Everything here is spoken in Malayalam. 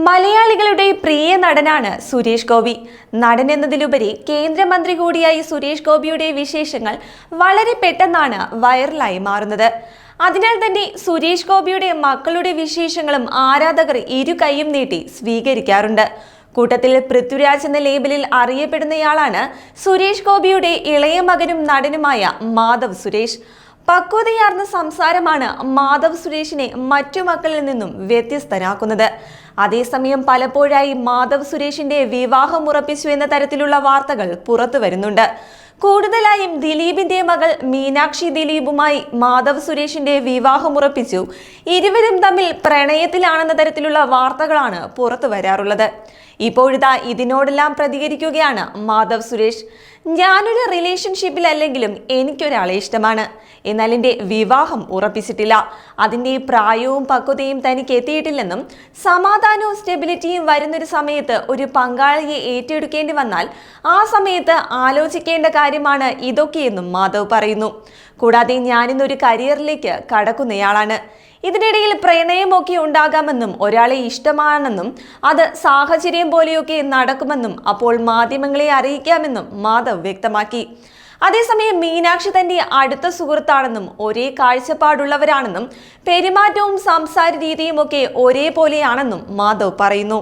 മലയാളികളുടെ പ്രിയ നടനാണ് സുരേഷ് ഗോപി. നടൻ എന്നതിലുപരി കേന്ദ്രമന്ത്രി കൂടിയായി സുരേഷ് ഗോപിയുടെ വിശേഷങ്ങൾ വളരെ പെട്ടെന്നാണ് വൈറലായി മാറുന്നത്. അതിനാൽ തന്നെ സുരേഷ് ഗോപിയുടെ മക്കളുടെ വിശേഷങ്ങളും ആരാധകർ ഇരു കൈയും നീട്ടി സ്വീകരിക്കാറുണ്ട്. കൂട്ടത്തിൽ പൃഥ്വിരാജ് എന്ന ലേബലിൽ അറിയപ്പെടുന്നയാളാണ് സുരേഷ് ഗോപിയുടെ ഇളയ മകനും നടനുമായ മാധവ് സുരേഷ്. പക്വതയാർന്ന സംസാരമാണ് മാധവ് സുരേഷിനെ മറ്റു മക്കളിൽ നിന്നും വ്യത്യസ്തനാക്കുന്നത്. അതേസമയം പലപ്പോഴായി മാധവ് സുരേഷിന്റെ വിവാഹം ഉറപ്പിച്ചു എന്ന തരത്തിലുള്ള വാർത്തകൾ പുറത്തു വരുന്നുണ്ട്. കൂടുതലായും ദിലീപിന്റെ മകൾ മീനാക്ഷി ദിലീപുമായി മാധവ് സുരേഷിന്റെ വിവാഹം ഉറപ്പിച്ചു. ഇരുവരും തമ്മിൽ പ്രണയത്തിലാണെന്ന തരത്തിലുള്ള വാർത്തകളാണ് പുറത്തു വരാറുള്ളത്. ഇപ്പോഴിതാ ഇതിനോടെല്ലാം പ്രതികരിക്കുകയാണ് മാധവ് സുരേഷ്. ഞാനൊരു റിലേഷൻഷിപ്പിൽ അല്ലെങ്കിലും എനിക്കൊരാളെ ഇഷ്ടമാണ്. എന്നാൽ എൻ്റെ വിവാഹം ഉറപ്പിച്ചിട്ടില്ല. അതിൻ്റെ പ്രായവും പക്വതയും തനിക്ക് എത്തിയിട്ടില്ലെന്നും സമാധാനവും സ്റ്റെബിലിറ്റിയും വരുന്നൊരു സമയത്ത് ഒരു പങ്കാളിയെ ഏറ്റെടുക്കേണ്ടി വന്നാൽ ആ സമയത്ത് ആലോചിക്കേണ്ട കാര്യമാണ് ഇതൊക്കെയെന്നും മാധവ് പറയുന്നു. കൂടാതെ ഞാനിന്നൊരു കരിയറിലേക്ക് കടക്കുന്നയാളാണ്. ഇതിനിടയിൽ പ്രണയമൊക്കെ ഉണ്ടാകാമെന്നും ഒരാളെ ഇഷ്ടമാണെന്നും അത് സാഹചര്യം പോലെയൊക്കെ നടക്കുമെന്നും അപ്പോൾ മാധ്യമങ്ങളെ അറിയിക്കാമെന്നും മാധവ് വ്യക്തമാക്കി. അതേസമയം മീനാക്ഷി തന്റെ അടുത്ത സുഹൃത്താണെന്നും ഒരേ കാഴ്ചപ്പാടുള്ളവരാണെന്നും പെരുമാറ്റവും സംസാര രീതിയും ഒക്കെ ഒരേപോലെയാണെന്നും മാധവ് പറയുന്നു.